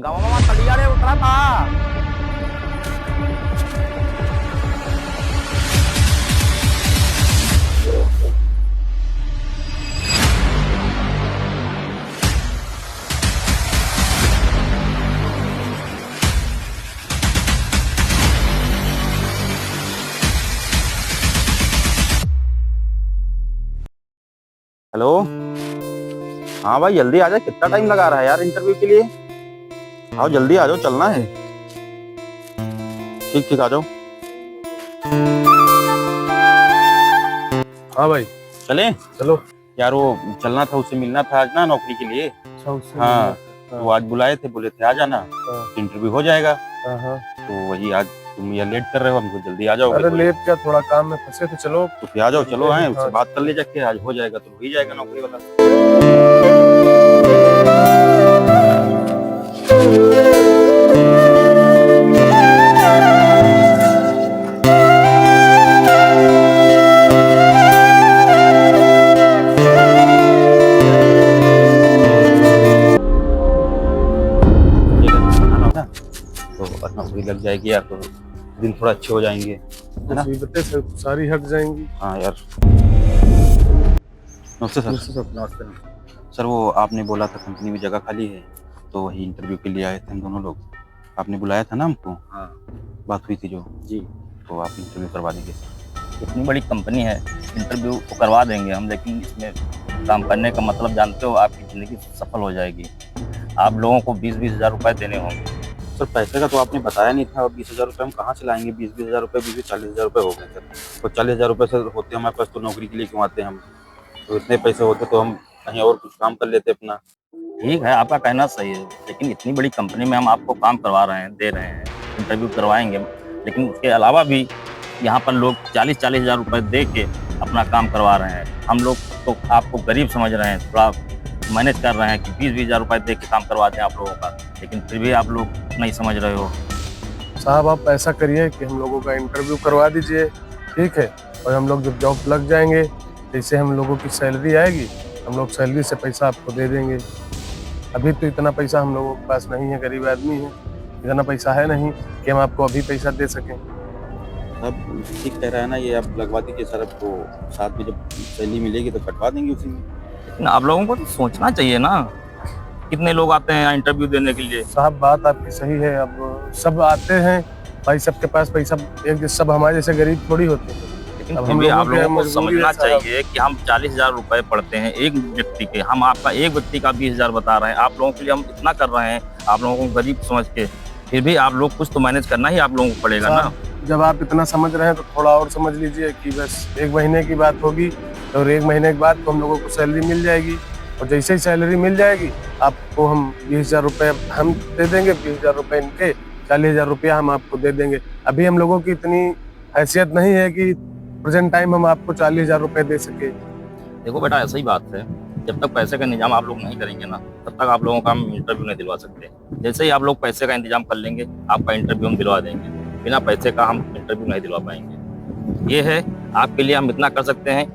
गाँव में तलिया रे उतरा था। हेलो। हाँ भाई जल्दी आ जा, कितना टाइम लगा रहा है यार इंटरव्यू के लिए। आओ जल्दी आ जाओ, चलना है। ठीक ठीक आ जाओ। हाँ भाई चलें। चलो। यार वो चलना था, उससे मिलना था आज ना नौकरी के लिए। अच्छा उससे हाँ मिलना था। तो आज बुलाए थे, बोले थे आ जाना, हाँ इंटरव्यू हो जाएगा। हाँ हाँ। तो वही आज तुम ये लेट कर रहे हो, हमको जल्दी आ जाओ। अरे लेट क्या, थोड़ा काम में फंसे थे। चलो तो फिर आ जाओ, चलो आए हाँ। उससे बात कर ले जाके, आज हो जाएगा तो हो ही जाएगा नौकरी वाला। तो नौकरी लग जाएगी यार, तो दिन थोड़ा अच्छे हो जाएंगे, है ना। मुसीबतें सारी हट जाएंगी। हाँ यार। नमस्ते सर। नमस्ते। सर वो आपने बोला था कंपनी में जगह खाली है, तो वही इंटरव्यू के लिए आए थे हम दोनों लोग। आपने बुलाया था ना हमको। हाँ बात हुई थी जो, जी, तो आप इंटरव्यू करवा देंगे सर। इतनी बड़ी कंपनी है, इंटरव्यू तो करवा देंगे हम, लेकिन इसमें काम करने का मतलब जानते हो, आपकी ज़िंदगी सफल हो जाएगी। आप लोगों को 20-20 हज़ार रुपये देने होंगे। सर पैसे का तो आपने बताया नहीं था, 20,000 रुपये हम कहाँ से लाएंगे। 20-20 हज़ार रुपये, 40,000 रुपये हो गए सर। तो 40,000 रुपये सर होते हमारे पास तो नौकरी के लिए क्यों आते हैं हम। तो इतने पैसे होते तो हम कहीं और कुछ काम कर लेते अपना। ठीक है, आपका कहना सही है, लेकिन इतनी बड़ी कंपनी में हम आपको काम करवा रहे हैं, दे रहे हैं, इंटरव्यू करवाएंगे, लेकिन उसके अलावा भी यहाँ पर लोग 40-40 हज़ार रुपये दे के अपना काम करवा रहे हैं। हम लोग तो आपको गरीब समझ रहे हैं, थोड़ा मैनेज कर रहे हैं कि 20-20 हज़ार रुपये दे के काम करवाते हैं आप लोगों का, लेकिन फिर भी आप लोग नहीं समझ रहे हो। साहब आप ऐसा करिए कि हम लोगों का इंटरव्यू करवा दीजिए, ठीक है। और हम लोग जब जॉब लग जाएंगे, जैसे हम लोगों की सैलरी आएगी, हम लोग सैलरी से पैसा आपको दे देंगे। अभी तो इतना पैसा हम लोगों के पास नहीं है, गरीब आदमी है, इतना पैसा है नहीं कि हम आपको अभी पैसा दे सकें। अब ठीक कह रहा है ना ये, आप लगवा दीजिए सर। अब वो साथ में जब सैलरी मिलेगी तो कटवा देंगे उसी में। लेकिन आप लोगों को तो सोचना चाहिए ना, कितने लोग आते हैं इंटरव्यू देने के लिए। साहब बात आपकी सही है, अब सब आते हैं भाई, सबके पास पैसा एक सब हमारे जैसे गरीब थोड़ी होते हैं। लेकिन अब फिर हम भी आप लोगों की लोगों को मजबूरी समझना है साहब। चाहिए कि हम 40 हज़ार रुपये पढ़ते हैं एक व्यक्ति के, हम आपका एक व्यक्ति का 20 हज़ार बता रहे हैं, आप लोगों के लिए हम इतना कर रहे हैं, आप लोगों को गरीब समझ के, फिर भी आप लोग कुछ तो मैनेज करना ही आप लोगों को पड़ेगा ना। साहब जब आप इतना समझ रहे हैं तो थोड़ा और समझ लीजिए कि बस एक महीने की बात होगी, और एक महीने के बाद तो हम लोगों को सैलरी मिल जाएगी, और जैसे ही सैलरी मिल जाएगी आपको हम 20,000 रुपये हम दे देंगे, 20,000 रुपये इनके, 40,000 रुपया हम आपको दे देंगे। अभी हम लोगों की इतनी हैसियत नहीं है कि प्रेजेंट टाइम हम आपको 40,000 रुपये दे सके। देखो बेटा, ऐसा ही बात है, जब तक पैसे का इंतजाम आप लोग नहीं करेंगे ना, तब तक आप लोगों का हम इंटरव्यू नहीं दिलवा सकते। जैसे ही आप लोग पैसे का इंतजाम कर लेंगे, आपका इंटरव्यू हम दिलवा देंगे, बिना पैसे का हम इंटरव्यू नहीं दिलवा पाएंगे। ये है, आपके लिए हम इतना कर सकते हैं,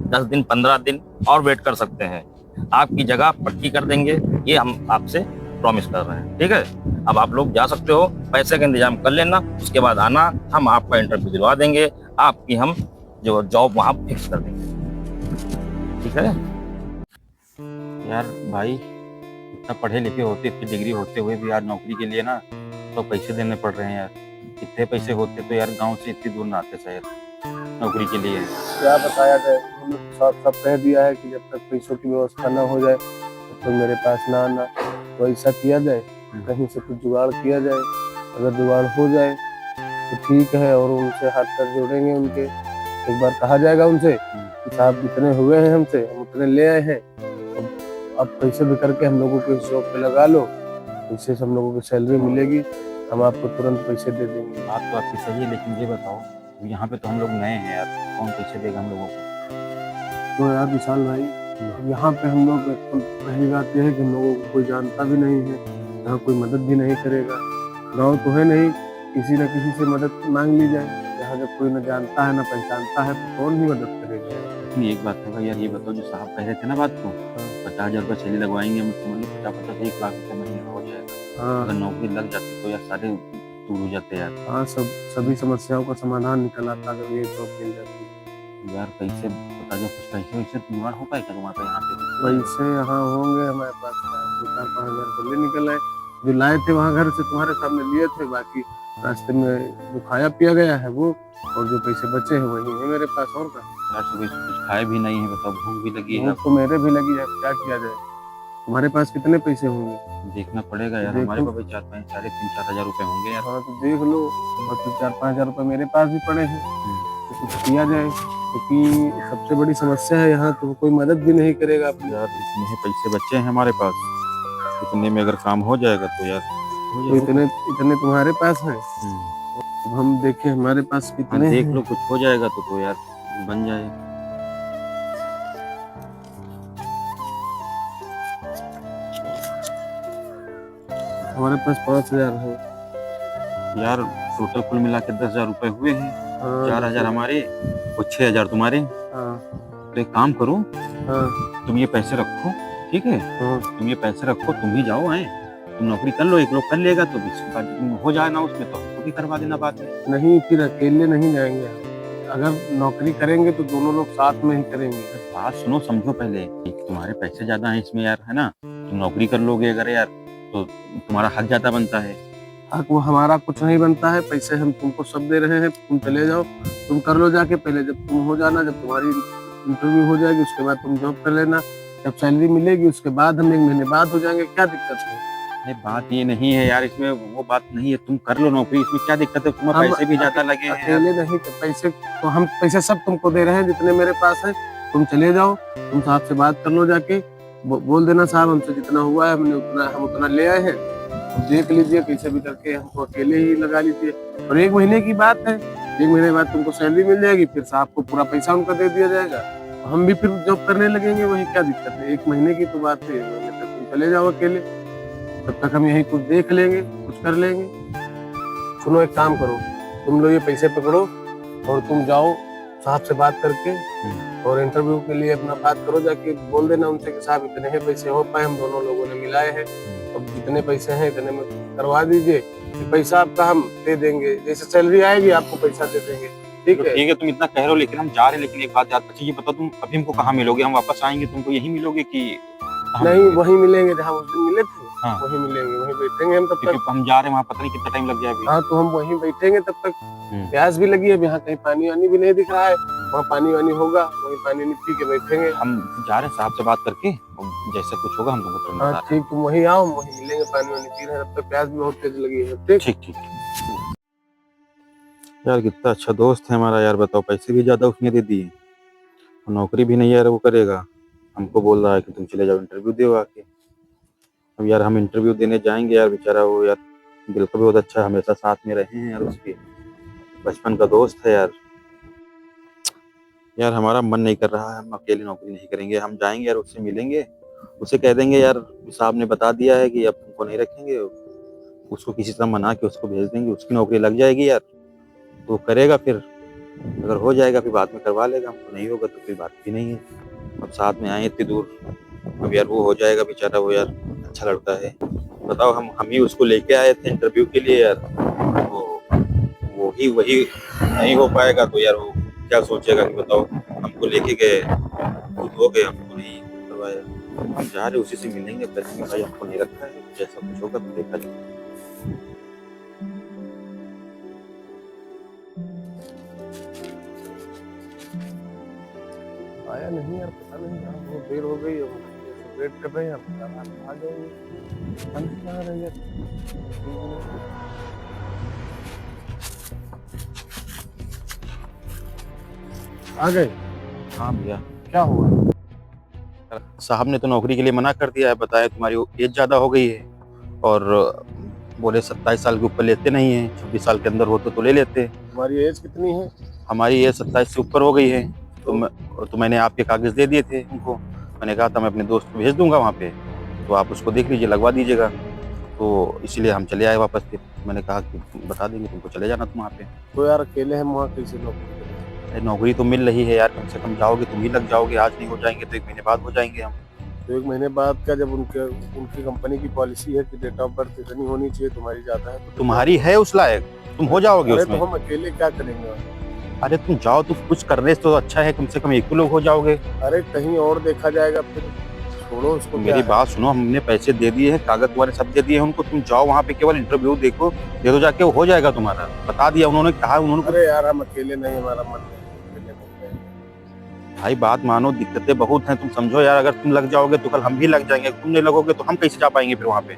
10 दिन 15 दिन और वेट कर सकते हैं, आपकी जगह पक्की कर देंगे, ये हम आपसे प्रॉमिस कर रहे हैं, ठीक है। अब आप लोग जा सकते हो, पैसे का इंतजाम कर लेना, उसके बाद आना, हम आपका इंटरव्यू दिलवा देंगे, आपकी हम जो जॉब वहाँ फिक्स कर देंगे, ठीक है। यार भाई इतना पढ़े लिखे होते, इतनी डिग्री होते हुए भी आज नौकरी के लिए ना तो पैसे देने पड़ रहे हैं यार। इतने पैसे होते तो यार गांव से इतनी दूर ना आते शायद नौकरी के लिए। क्या बताया जाए, उन्होंने सब सब कह दिया है कि जब तक पैसों की व्यवस्था ना हो जाए तब तक मेरे पास ना आना। तो ऐसा किया जाए, कहीं से कुछ जुगाड़ किया जाए, अगर जुगाड़ हो जाए तो ठीक है, और उनसे हाथ पैर जोड़ेंगे उनके। एक बार कहा जाएगा उनसे कि साहब जितने हुए हैं हमसे, हम उतने ले आए हैं, अब पैसे भी करके हम लोगों को इस जॉब पे लगा लो, इससे हम लोगों को सैलरी मिलेगी, हम आपको तुरंत पैसे दे देंगे। बात तो आपकी सही है, लेकिन ये बताओ यहाँ पे तो हम लोग नए हैं यार, कौन पैसे देगा हम लोगों को। तो यार विशाल भाई, यहाँ पे हम लोग पहली बात यह है कि हम लोगों को कोई जानता भी नहीं है, यहाँ कोई मदद भी नहीं करेगा। गांव तो है नहीं, किसी न किसी से मदद मांग ली जाए। यहाँ जब कोई न जानता है न पहचानता है तो कौन ही मदद करेगा। लेकिन एक बात है भाई यार, ये बताओ जो साहब कह रहे थे ना बात को, 50,000 रुपये सैलरी लगवाएंगे, हम समझ लो 50-50 1 लाख रुपये महीने का हो जाएगा। हाँ अगर नौकरी लग जाती तो यार सारे दूर हो जाते यार। हाँ, सभी समस्याओं का समाधान निकल आता अगर ये जॉब मिल जाती। यार कैसे बता दो, कुछ पैसे वैसे जुगाड़ हो पाएगा तुम्हारे पास यहाँ पे? पैसे यहाँ होंगे हमारे पास, 2-4-5 हजार रुपये निकल आए जो लाए थे वहाँ घर से, तुम्हारे सामने लिए थे। बाकी रास्ते में जो खाया पिया गया है वो, और जो पैसे बचे हैं वही है मेरे पास, और का। यार सुबह से कुछ खाए भी नहीं है, बताओ भूख भी लगी है। भूख तो मेरे भी लगी है, क्या किया जाए। तुम्हारे पास कितने पैसे होंगे? देखना पड़ेगा यार, देखो। हमारे पास भी 4-5 रुपए होंगे यार। हाँ तो देख लो, और तो 4-5 हजार रुपये मेरे पास भी पड़े हैं, तो कुछ किया जाए, क्योंकि सबसे बड़ी समस्या है यहाँ, तो कोई मदद भी नहीं करेगा अपनी। यार इतने ही पैसे बचे हैं हमारे पास, इतने में अगर काम हो जाएगा तो यार हो तो जाएगा। इतने तुम्हारे पास हैं, अब हम देखें हमारे पास हाँ, कितने देख हैं। लो कुछ हो जाएगा तो यार बन जाए। हमारे पास 5 हजार है। यार टोटल कुल मिला के 10 हजार रुपए हुए हैं। हाँ 4 हजार हमारे और 6 हजार तुम्हारे। हाँ तो एक काम करो, हाँ तुम ये पैसे रखो, ठीक है? हाँ। तुम ये पैसे रखो, तुम ही जाओ आए, तुम नौकरी कर लो, एक लोग कर लेगा तो इसके बाद तुम हो जाए ना उसमें तो हमको भी करवा देना बाद में। नहीं, फिर अकेले नहीं जाएंगे। अगर नौकरी करेंगे तो दोनों लोग साथ में ही करेंगे। बात सुनो, समझो पहले, तुम्हारे पैसे ज्यादा हैं इसमें यार, है ना? तुम नौकरी कर लोगे अगर यार तो तुम्हारा हक ज्यादा बनता है। हक वो हमारा कुछ नहीं बनता है, पैसे हम तुमको सब दे रहे हैं, तुम चले जाओ, तुम कर लो जाके। पहले जब तुम हो जाना, जब तुम्हारी इंटरव्यू हो जाएगी उसके बाद तुम जॉब कर लेना, जब सैलरी मिलेगी उसके बाद हम 1 महीने बाद हो जाएंगे, क्या दिक्कत है? नहीं बात ये नहीं है यार, इसमें वो बात नहीं है, तुम कर लो नौकरी, इसमें क्या दिक्कत है? तुम्हें हम पैसे भी ज्यादा लगे हैं यार। अकेले नहीं तो पैसे, तो हम पैसे सब तुमको दे रहे हैं जितने मेरे पास है। तुम चले जाओ, तुम साहब से बात कर लो जाके, बोल देना साहब हमसे जितना हुआ है हम उतना ले आए हैं, तो देख लीजिए कैसे भी करके हमको अकेले ही लगा लीजिए। और 1 महीने की बात है, 1 महीने बाद तुमको सैलरी मिल जाएगी, फिर साहब को पूरा पैसा उनका दे दिया जाएगा, हम भी फिर जॉब करने लगेंगे, वही क्या दिक्कत है? 1 महीने की तो बात है, 1 महीने तक तुम चले जाओ अकेले, तब तक हम यही कुछ देख लेंगे, कुछ कर लेंगे। सुनो एक काम करो, तुम लोग ये पैसे पकड़ो और तुम जाओ साहब से बात करके, और इंटरव्यू के लिए अपना बात करो जाके, बोल देना उनसे कि साहब इतने ही पैसे हो पाए, हम दोनों लोगों ने मिलाए हैं, अब जितने पैसे हैं इतने में करवा दीजिए, पैसा आपका हम दे देंगे, जैसे सैलरी आएगी आपको पैसा दे देंगे, ठीक है? ठीक है, तुम इतना कह रहे हो लेकिन हम जा रहे हैं, लेकिन एक बात याद रखिए, ये बताओ तुम अभी हमको कहाँ मिलोगे? हम वापस आएंगे तुमको यही मिलोगे कि नहीं, वहीं मिलेंगे जहाँ उस दिन मिले थे, हाँ। वहीं मिलेंगे, वहीं बैठेंगे हम तब क्योंकि तक। हम जा रहे हैं वहाँ, पता नहीं कितना टाइम लग जाए अभी। हाँ तो हम वहीं बैठेंगे तब तक, प्यास भी लगी है, अब यहाँ कहीं पानी वानी भी नहीं दिख रहा है, वहाँ पानी वानी होगा, वहीं पानी नहीं पी के बैठेंगे। हम जा रहे हैं साहब से बात करके, और जैसा कुछ होगा हम तुमको तुरंत हाँ बता ठीक, तुम वहीं आओ, हम वहीं मिलेंगे, पानी वानी पी रहे हैं, तब तक प्यास भी बहुत तेज लगी है। ठीक, देंगे। ठीक ठीक। यार कितना अच्छा दोस्त है हमारा यार, बताओ पैसे भी ज्यादा उसने दे दिए, नौकरी भी नहीं यार वो करेगा, हमको बोल रहा है कि तुम चले जाओ इंटरव्यू दो आके। अब यार हम इंटरव्यू देने जाएंगे यार, बेचारा वो यार दिल का भी बहुत अच्छा, हमेशा साथ में रहे हैं यार, उसके बचपन का दोस्त है यार। यार हमारा मन नहीं कर रहा है, हम अकेले नौकरी नहीं करेंगे, हम जाएंगे यार उससे मिलेंगे, उसे कह देंगे यार साहब ने बता दिया है कि अब तुमको नहीं रखेंगे, उसको किसी तरह मना के उसको भेज देंगे, उसकी नौकरी लग जाएगी यार, तो करेगा, फिर अगर हो जाएगा फिर बाद में करवा लेगा, हमको नहीं होगा तो फिर बात भी नहीं है। अब साथ में आए इतनी दूर, अब यार वो हो जाएगा बेचारा, वो यार अच्छा लड़का है, बताओ हम ही उसको लेके आए थे इंटरव्यू के लिए यार, वो ही वही नहीं हो पाएगा तो यार वो क्या सोचेगा कि बताओ हमको लेके गए, खुद हो गए, हमको नहीं करवाया, हम जा रहे उसी से मिलेंगे, करेंगे भाई हमको नहीं रखा है, जैसा कुछ होगा तो देखा जाएगा। आया नहीं यार, पता नहीं यार, बहुत देर हो गई, वेट कर रहे हैं, पता नहीं आ जाएंगे, हम कहाँ रहे यार। आ गए? हाँ भैया। क्या हुआ? साहब ने तो नौकरी के लिए मना कर दिया है, बताया तुम्हारी एज ज्यादा हो गई है, और बोले 27 साल के ऊपर लेते नहीं है, 26 साल के अंदर हो तो ले लेते। तुम्हारी एज कितनी है? हमारी एज 27 से ऊपर हो गई है, तो मैंने आपके कागज दे दिए थे उनको, मैंने कहा था मैं अपने दोस्त को भेज दूंगा वहाँ पे, तो आप उसको देख लीजिए, लगवा दीजिएगा, तो इसीलिए हम चले आए वापस। फिर मैंने कहा कि बता देंगे तुमको, चले जाना तुम वहाँ पे। तो यार अकेले हम वहाँ कैसे नौकरी करें? नौकरी तो मिल रही है यार, कम से कम जाओगे, तुम ही लग जाओगे, आज नहीं हो जाएंगे तो 1 महीने बाद हो जाएंगे हम। तो 1 महीने बाद का जब उनकी कंपनी की पॉलिसी है कि डेट ऑफ बर्थ इतनी होनी चाहिए, तुम्हारी ज्यादा है तो तुम्हारी है उस लायक, तुम हो जाओगे अरे उसमें। तो हम अकेले क्या करेंगे? अरे तुम जाओ, तुम कुछ कर रहे तो अच्छा है, कम से कम एक ही लोग हो जाओगे। अरे कहीं और देखा जाएगा फिर, छोड़ो उसको। मेरी बात सुनो, हमने पैसे दे दिए हैं, कागज तुम्हारे सब दे दिए हैं उनको, तुम जाओ वहाँ पे, केवल इंटरव्यू देखो, दे दो जाके, हो जाएगा तुम्हारा। बता दिया उन्होंने, कहा उन्होंने। अरे यार हम अकेले नहीं, हमारा मन नहीं, अकेले नहीं है। भाई बात मानो, दिक्कतें बहुत हैं, तुम समझो यार। अगर तुम लग जाओगे तो कल हम भी लग जाएंगे, तुम नहीं लगोगे तो हम कैसे जा पाएंगे फिर वहाँ पे?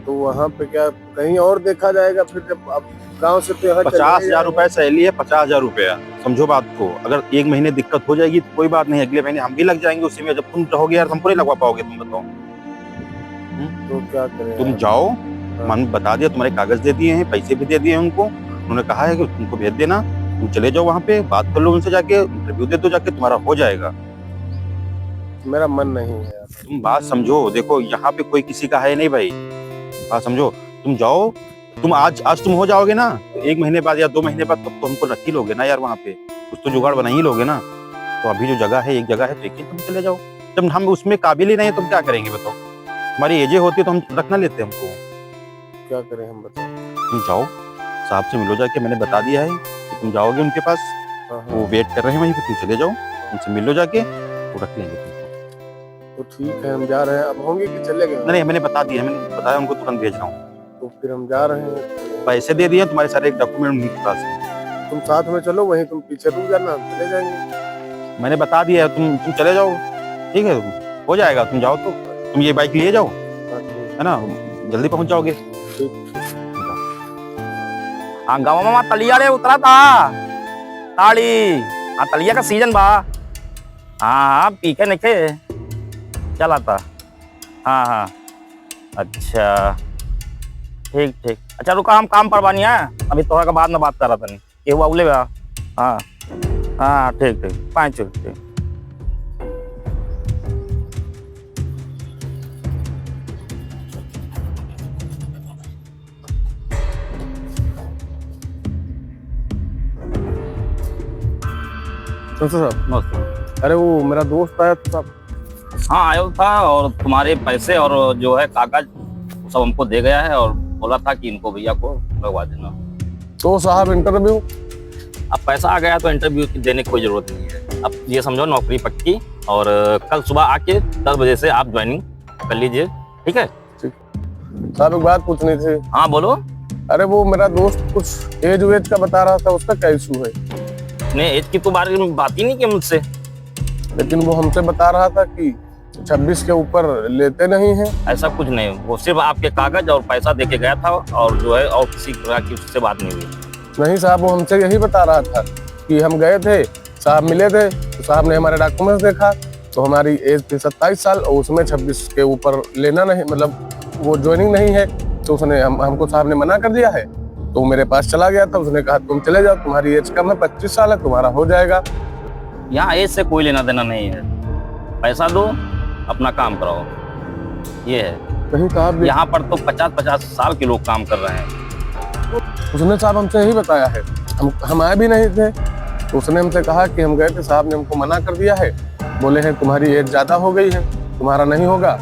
तो वहाँ पे क्या कहीं और देखा जाएगा फिर? जब अब गांव से तो यहाँ 50,000 रुपए सैलरी है, 50,000 रुपया, समझो बात को। अगर 1 महीने दिक्कत हो जाएगी तो कोई बात नहीं, अगले महीने हम भी लग जाएंगे उसी में। जब तुम रहोगे यार, हमको नहीं लगवा पाओगे, तुम बताओ। तो क्या करें? तुम जाओ, मन बता दिया, तुम्हारे कागज दे दिए हैं, पैसे भी दे दिए हैं उनको, उन्होंने कहा है कि तुमको भेज देना, तुम चले जाओ वहाँ पे, बात कर लो उनसे जाके, इंटरव्यू दे दो जाके, तुम्हारा हो जाएगा। मेरा मन नहीं है यार। तुम बात समझो, देखो यहाँ पे कोई किसी का है नहीं भाई, बात समझो। तुम जाओ, तुम आज तुम हो जाओगे ना, तो 1 महीने बाद या 2 महीने बाद तब तो हमको रख ही लोगे ना यार वहाँ पे, कुछ तो जुगाड़ बना ही लोगे ना। तो अभी जो जगह है, एक जगह है, देखिए तुम चले जाओ। जब हम उसमें काबिल ही नहीं है, तुम क्या करेंगे बताओ? हमारी एजें होती तो हम रख ना लेते हमको। क्या करें हम, बताओ। तुम जाओ, साहब से मिलो जाके, मैंने बता दिया है कि तुम जाओगे उनके पास, हाँ, हाँ। वो वेट कर रहे हैं वहीं पे, तुम चले जाओ, उनसे मिलो जाके, वो रख लेंगे तुमको। तो ठीक है, हम जा रहे हैं। अब होंगे कि चले गए? नहीं, मैंने बता दिया, मैंने बताया उनको, तुरंत भेज रहा हूँ। तो फिर हम जा रहे हैं। पैसे दे दिए, तुम्हारे सारे डॉक्यूमेंट उनके पास है। तुम साथ में चलो, वहीं तुम पीछे रुक जाना, हम चले जाएंगे। मैंने बता दिया है, तुम चले जाओ, ठीक है, हो जाएगा। तुम जाओ, तो तुम ये बाइक लिए जाओ, हाँ, ठीक है ना, जल्दी पहुंच जाओगे। ठीक। हाँ गाँव में तलिया रे उतरा था ताड़ी। हाँ तलिया का सीजन बा। हाँ पीके निके चला था। हाँ हाँ अच्छा ठीक ठीक। अच्छा रुका, हम काम पर बानी है अभी, थोड़ा का बाद में बात कर रहा था। नहीं ये हुआ उले बा। हाँ हाँ ठीक ठीक, 5 ठीक। साहब, नमस्ते। अरे वो मेरा दोस्त आया था साहब। हाँ आयो था, और तुम्हारे पैसे और जो है कागज वो सब हमको दे गया है, और बोला था कि इनको भैया को लगवा देना। तो साहब इंटरव्यू? अब पैसा आ गया तो इंटरव्यू देने की कोई जरूरत नहीं है। अब ये समझो नौकरी पक्की, और कल सुबह आके 10 बजे से आप ज्वाइनिंग कर लीजिए, ठीक है? साहब एक बात पूछनी थी। हाँ बोलो। अरे वो मेरा दोस्त कुछ एज वेज का बता रहा था, उसका क्या इशू है? नहीं एज की तो बारे में बात ही नहीं की मुझसे। लेकिन वो हमसे बता रहा था कि 26 के ऊपर लेते नहीं हैं। ऐसा कुछ नहीं, वो सिर्फ आपके कागज और पैसा दे के गया था, और जो है और किसी तरह की उससे बात नहीं हुई। नहीं साहब, वो हमसे यही बता रहा था कि हम गए थे, साहब मिले थे, तो साहब ने हमारे डॉक्यूमेंट्स देखा तो हमारी एज थी 27 साल, और उसमें 26 के ऊपर लेना नहीं, मतलब वो ज्वाइनिंग नहीं है। तो उसने हमको साहब ने मना कर दिया है। तो मेरे पास चला गया था, उसने कहा तुम चले जाओ, तुम्हारी एज कम है, 25 साल है, तुम्हारा हो जाएगा। यहाँ एज से कोई लेना देना नहीं है, पैसा दो अपना काम कराओ, ये है। कहीं साहब यहाँ पर तो 50-50 साल के लोग काम कर रहे हैं। उसने साहब हमसे यही बताया है, हम आए भी नहीं थे। तो उसने हमसे कहा कि हम गए थे, साहब ने हमको मना कर दिया है, बोले हैं तुम्हारी एज ज्यादा हो गई है, तुम्हारा नहीं होगा,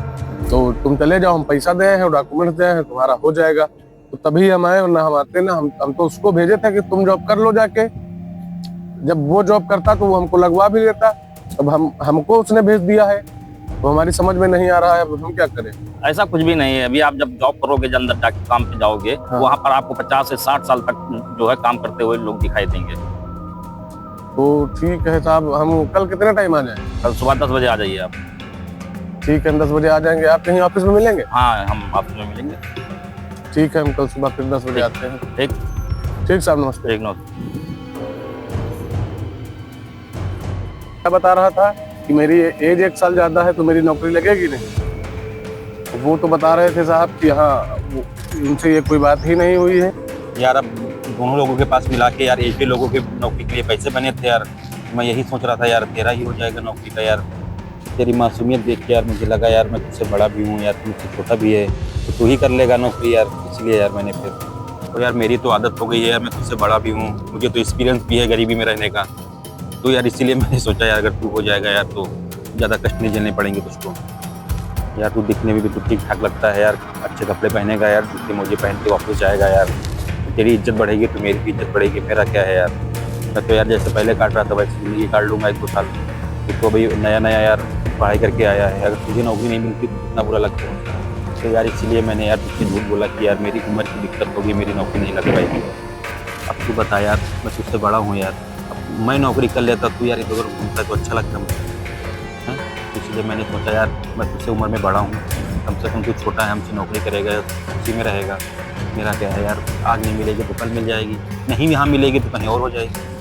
तो तुम चले जाओ, हम पैसा दे हैं, डॉक्यूमेंट्स दे हैं, तुम्हारा हो जाएगा। तो तभी हम आए, वरना हम आते ना। हम तो उसको भेजे थे कि तुम जॉब कर लो जाके। जब वो जॉब करता तो वो हमको लगवा भी देता। अब हमको उसने भेज दिया है, तो हमारी समझ में नहीं आ रहा है, अब हम क्या करें? ऐसा कुछ भी नहीं है। अभी आप जब जॉब करोगे, जब अंदर जाके काम पे जाओगे, हाँ। वहाँ पर आपको 50 से 60 साल तक जो है काम करते हुए लोग दिखाई देंगे। तो ठीक है साहब, हम कल कितने टाइम आ जाए? कल सुबह 10 बजे आ जाइए आप। ठीक है, हम 10 बजे आ जाएंगे। आप कहीं ऑफिस में मिलेंगे? हाँ हम ऑफिस में मिलेंगे। ठीक है, हम कल सुबह फिर 10 बजे आते हैं। ठीक ठीक साहब, नमस्ते। ठीक नमस्ते। क्या बता रहा था कि मेरी एज 1 साल ज्यादा है तो मेरी नौकरी लगेगी नहीं। वो तो बता रहे थे साहब कि हाँ, उनसे ये कोई बात ही नहीं हुई है। यार अब दोनों लोगों के पास मिला के यार, एक ही लोगों के नौकरी के लिए पैसे बने थे यार। मैं यही सोच रहा था यार, तेरा ही हो जाएगा नौकरी का यार। तेरी मासूमियत देख के यार मुझे लगा यार, मैं तुझसे बड़ा भी हूँ यार, तुझसे छोटा भी है, तो तू ही कर लेगा नौकरी यार, इसलिए यार मैंने फिर। तो यार मेरी तो आदत हो गई है यार, मैं तुझसे बड़ा भी हूँ, मुझे तो एक्सपीरियंस भी है गरीबी में रहने का। तो यार इसीलिए मैंने सोचा यार, अगर तू हो जाएगा यार तो ज़्यादा कष्ट नहीं झेलने पड़ेंगे तुझको। यार तू दिखने में भी तो ठीक ठाक लगता है यार, अच्छे कपड़े पहनेगा यार, जूते मोजे पहन के ऑफिस जाएगा यार, तेरी इज्जत बढ़ेगी तो मेरी भी इज्जत बढ़ेगी, मेरा क्या है यार। मैं तो यार जैसे पहले काट रहा था वैसे जिंदगी काट लूंगा 1-2 साल। तू तो भाई नया नया यार पढ़ाई करके आया है, अगर तुझे नौकरी नहीं मिलती तो कितना बुरा लगता है। तो यार इसीलिए मैंने यार तुझसे झूठ बोला कि यार मेरी उम्र की दिक्कत होगी, मेरी नौकरी नहीं लग पाएगी। अब तू बता यार, मैं तुझसे बड़ा हूँ यार, अब मैं नौकरी कर लेता, तू यार इधर उधर घूमता तो अच्छा लगता मुझे, हैं? इसलिए मैंने सोचा यार मैं तुझसे उम्र में बड़ा हूँ, कम से कम तू छोटा है, हमसे नौकरी करेगा, उसी में रहेगा। मेरा क्या है यार, आज नहीं मिलेगी तो कल मिल जाएगी, नहीं यहाँ मिलेगी तो कहीं और हो जाएगी।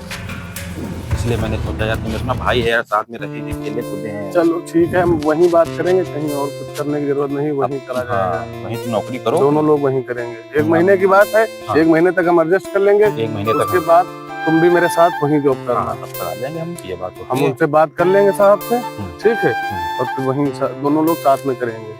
इसलिए मैंने सोचा यार तुम अपना भाई है यार, साथ में रहेंगे, खेले कूदे हैं। चलो ठीक है, हम वहीं बात करेंगे, कहीं और कुछ करने की जरूरत नहीं, वहीं करा हाँ, जाएगा। वहीं तुम नौकरी करो, दोनों लोग वहीं करेंगे, एक हाँ। महीने की बात है, हाँ। 1 महीने तक हम एडजस्ट कर लेंगे, 1 महीने तक उसके बाद तुम भी मेरे साथ वहीं जॉब हाँ, करना। तब तक आ जाएंगे हम, ये बात हम होती है। उनसे बात कर लेंगे साहब से, ठीक है, हम्म। और फिर वहीं दोनों लोग साथ में करेंगे।